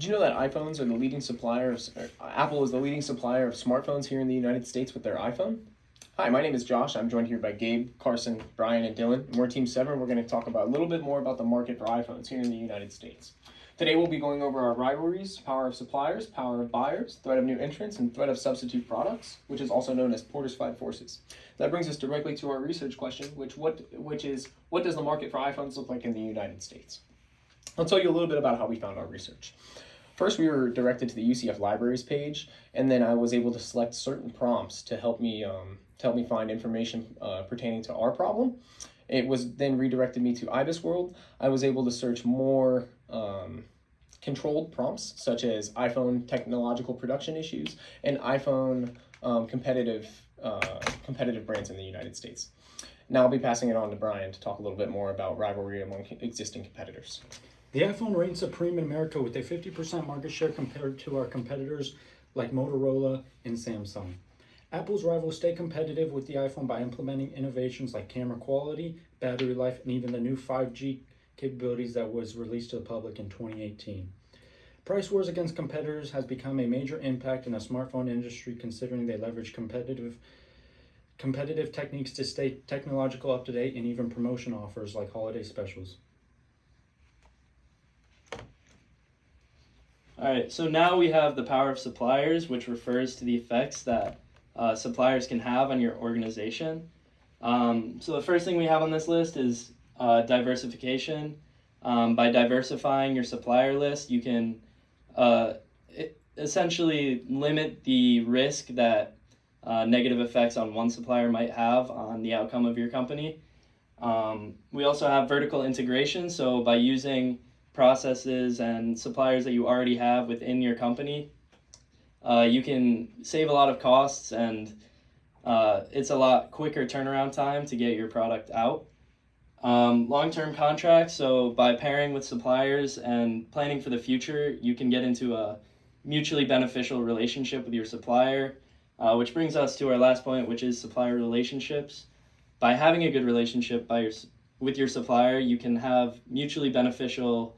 Did you know that iPhones are the leading supplier of, Apple is the leading supplier of smartphones here in the United States with their iPhone? Hi, my name is Josh. I'm joined here by Gabe, Carson, Brian, and Dylan. And we're Team 7. We're going to talk about a little bit more about the market for iPhones here in the United States. Today we'll be going over our rivalries, power of suppliers, power of buyers, threat of new entrants, and threat of substitute products, which is also known as Porter's Five Forces. That brings us directly to our research question, which is what does the market for iPhones look like in the United States? I'll tell you a little bit about how we found our research. First, we were directed to the UCF libraries page, and then I was able to select certain prompts to help me find information pertaining to our problem. It was then redirected me to IBIS World. I was able to search more controlled prompts, such as iPhone technological production issues and iPhone competitive brands in the United States. Now I'll be passing it on to Brian to talk a little bit more about rivalry among existing competitors. The iPhone reigns supreme in America with a 50% market share compared to our competitors like Motorola and Samsung. Apple's rivals stay competitive with the iPhone by implementing innovations like camera quality, battery life, and even the new 5G capabilities that was released to the public in 2018. Price wars against competitors has become a major impact in the smartphone industry, considering they leverage competitive techniques to stay technological up to date and even promotion offers like holiday specials. All right, so now we have the power of suppliers, which refers to the effects that suppliers can have on your organization. So the first thing we have on this list is diversification. By diversifying your supplier list, you can essentially limit the risk that negative effects on one supplier might have on the outcome of your company. We also have vertical integration, so by using processes and suppliers that you already have within your company, you can save a lot of costs, and it's a lot quicker turnaround time to get your product out. Long-term contracts, so by pairing with suppliers and planning for the future, you can get into a mutually beneficial relationship with your supplier, which brings us to our last point, which is supplier relationships. By having a good relationship with your supplier, you can have mutually beneficial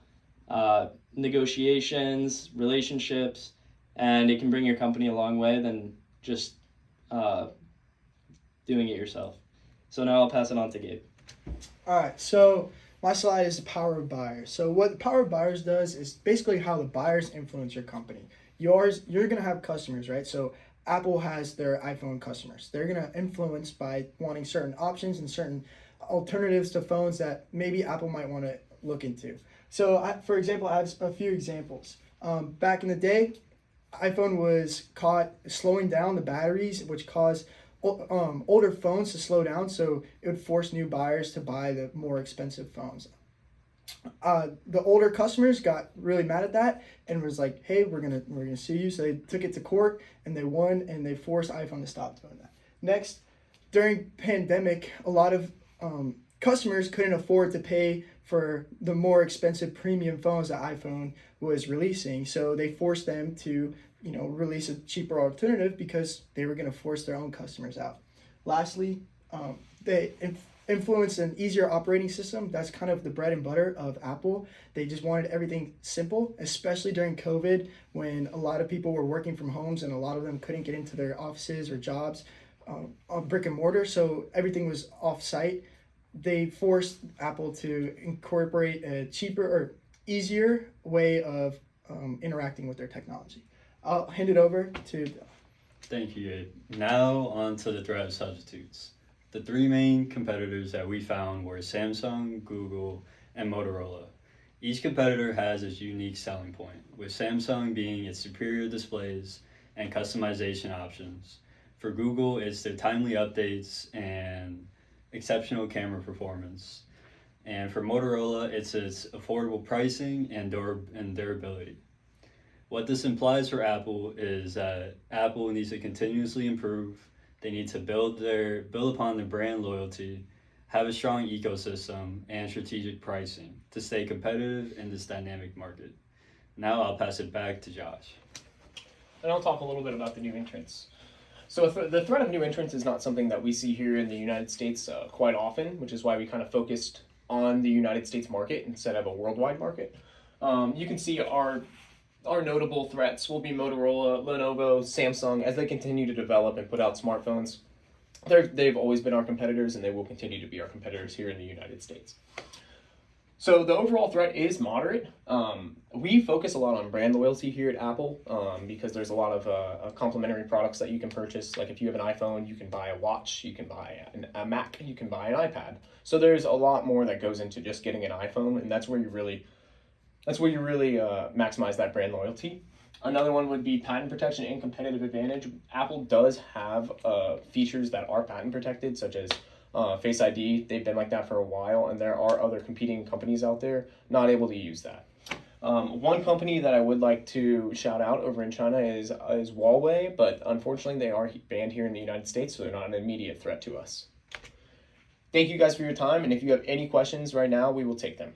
negotiations, relationships, and it can bring your company a long way than just doing it yourself. So now I'll pass it on to Gabe. All right, so my slide is the power of buyers. So what the power of buyers does is basically how the buyers influence your company. You're going to have customers, right? So Apple has their iPhone customers. They're going to influence by wanting certain options and certain alternatives to phones that maybe Apple might want to look into. So, for example, I have a few examples. Back in the day, iPhone was caught slowing down the batteries, which caused older phones to slow down, so it would force new buyers to buy the more expensive phones. The older customers got really mad at that and was like, "Hey, we're gonna sue you." So they took it to court and they won, and they forced iPhone to stop doing that. Next, during pandemic, a lot of customers couldn't afford to pay for the more expensive premium phones that iPhone was releasing, so they forced them to release a cheaper alternative because they were going to force their own customers out. Lastly, they influenced an easier operating system. That's kind of the bread and butter of Apple. They just wanted everything simple, especially during COVID when a lot of people were working from homes and a lot of them couldn't get into their offices or jobs on brick and mortar, so everything was off-site. They forced Apple to incorporate a cheaper or easier way of interacting with their technology. I'll hand it over to... Thank you, Gabe. Now on to the threat of substitutes. The three main competitors that we found were Samsung, Google, and Motorola. Each competitor has its unique selling point, with Samsung being its superior displays and customization options. For Google, it's their timely updates and exceptional camera performance. And for Motorola, it's its affordable pricing and durability. What this implies for Apple is that Apple needs to continuously improve. They need to build upon their brand loyalty, have a strong ecosystem, and strategic pricing to stay competitive in this dynamic market. Now I'll pass it back to Josh. And I'll talk a little bit about the new entrants. So the threat of new entrants is not something that we see here in the United States quite often, which is why we kind of focused on the United States market instead of a worldwide market. You can see our our notable threats will be Motorola, Lenovo, Samsung as they continue to develop and put out smartphones. They've always been our competitors, and they will continue to be our competitors here in the United States. So the overall threat is moderate. We focus a lot on brand loyalty here at Apple because there's a lot of complementary products that you can purchase. Like if you have an iPhone, you can buy a watch, you can buy a Mac, you can buy an iPad. So there's a lot more that goes into just getting an iPhone, and that's where you really maximize that brand loyalty. Another one would be patent protection and competitive advantage. Apple does have features that are patent protected, such as Face ID. They've been like that for a while, and there are other competing companies out there not able to use that. One company that I would like to shout out over in China is Huawei, but unfortunately they are banned here in the United States, so they're not an immediate threat to us. Thank you guys for your time, and if you have any questions right now, we will take them.